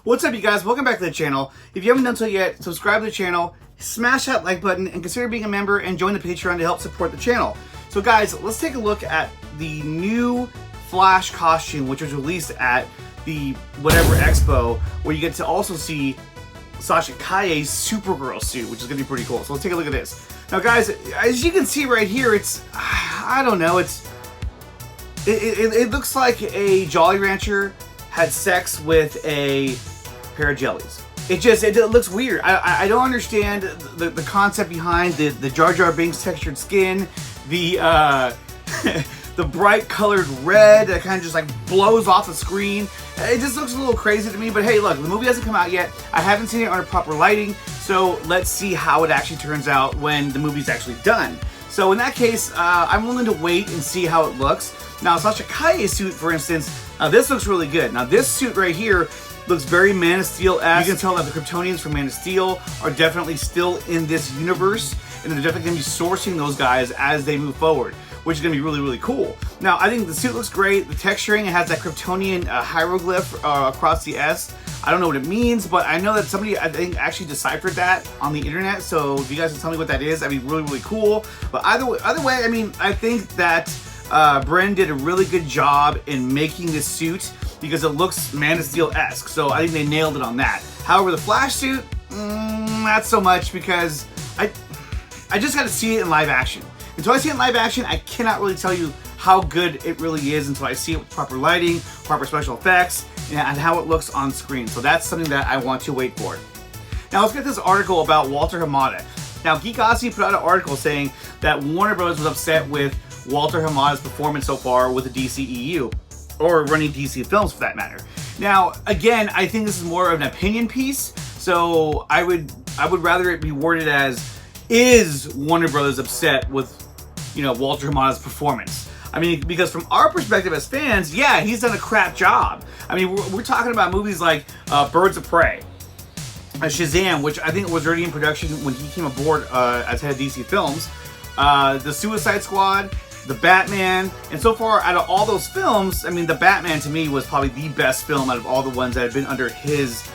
What's up, you guys? Welcome back to the channel. If you haven't done so yet, subscribe to the channel, smash that like button, and consider being a member and join the Patreon to help support the channel. So guys, let's take a look at the new Flash costume, which was released at the whatever expo, where you get to also see Sasha Calle's Supergirl suit, which is going to be pretty cool. So let's take a look at this. Now guys, as you can see right here, it's, I don't know, it looks like a Jolly Rancher had sex with a pair of jellies. It looks weird. I don't understand the concept behind the Jar Jar Binks textured skin, the the bright colored red that kind of just like blows off the screen. It just looks a little crazy to me, but hey, look, the movie hasn't come out yet. I haven't seen it under proper lighting, so let's see how it actually turns out when the movie's actually done. So in that case, I'm willing to wait and see how it looks. Now, Sasha Calle's suit, for instance, this looks really good. Now, this suit right here looks very Man of Steel-esque. You can tell that the Kryptonians from Man of Steel are definitely still in this universe, and they're definitely going to be sourcing those guys as they move forward, which is going to be really, really cool. Now, I think the suit looks great. The texturing, it has that Kryptonian hieroglyph across the S. I don't know what it means, but I know that somebody, I think, actually deciphered that on the internet. So if you guys can tell me what that is, that'd be really, really cool. But either way, I mean, I think that Bren did a really good job in making this suit because it looks Man of Steel-esque. So I think they nailed it on that. However, the Flash suit, not so much, because I just got to see it in live action. Until I see it in live action, I cannot really tell you how good it really is until I see it with proper lighting, proper special effects, and how it looks on screen. So that's something that I want to wait for. Now let's get this article about Walter Hamada. Now Geek Aussie put out an article saying that Warner Bros. Was upset with Walter Hamada's performance so far with the DCEU, or running DC films for that matter. Now, again, I think this is more of an opinion piece, so I would rather it be worded as, is Warner Bros. Upset with, you know, Walter Hamada's performance? I mean, because from our perspective as fans, yeah, he's done a crap job. I mean, we're talking about movies like Birds of Prey, Shazam, which I think was already in production when he came aboard as head of DC Films, the Suicide Squad, the Batman, and so far out of all those films, I mean, the Batman to me was probably the best film out of all the ones that have been under his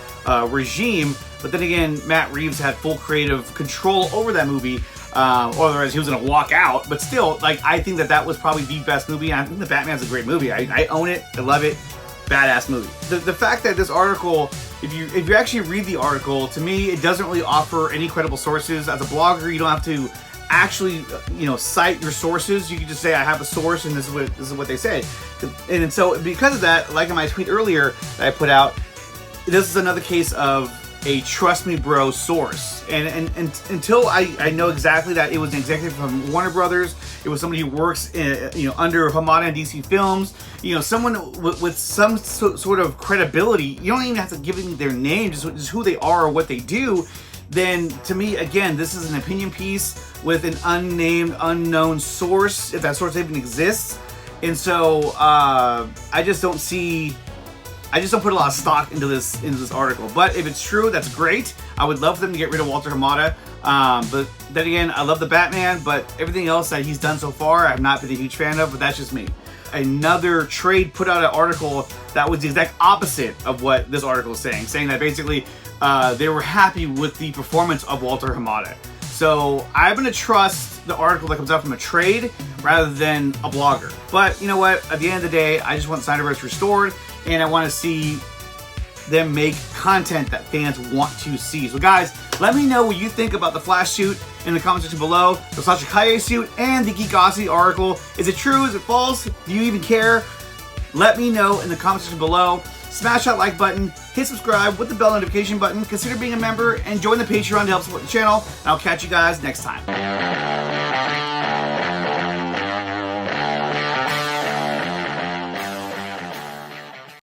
regime. But then again, Matt Reeves had full creative control over that movie, otherwise he was going to walk out. But still, like, I think that was probably the best movie. And I think the Batman's a great movie. I own it. I love it. Badass movie. The fact that this article, if you actually read the article, to me, it doesn't really offer any credible sources. As a blogger, you don't have to actually, you know, cite your sources. You can just say, I have a source and this is what they say. And so because of that, like in my tweet earlier that I put out, this is another case of a trust me bro source. And until I know exactly that it was an executive from Warner Brothers, it was somebody who works in, you know, under Hamada and DC Films, you know, someone with some sort of credibility, you don't even have to give me their name, just who they are or what they do. Then to me, again, this is an opinion piece with an unnamed, unknown source, if that source even exists. And so I just don't put a lot of stock into this article. But if it's true, that's great. I would love for them to get rid of Walter Hamada. But then again, I love the Batman, but everything else that he's done so far, I've not been a huge fan of, but that's just me. Another trade put out an article that was the exact opposite of what this article is saying that basically they were happy with the performance of Walter Hamada. So I'm going to trust the article that comes out from a trade rather than a blogger. But you know what? At the end of the day, I just want Snyderverse restored, and I want to see them make content that fans want to see. So guys, let me know what you think about the Flash suit in the comment section below, the Sasha Calle suit, and the Geek Aussie article. Is it true? Is it false? Do you even care? Let me know in the comment section below. Smash that like button, hit subscribe with the bell notification button, consider being a member, and join the Patreon to help support the channel. And I'll catch you guys next time.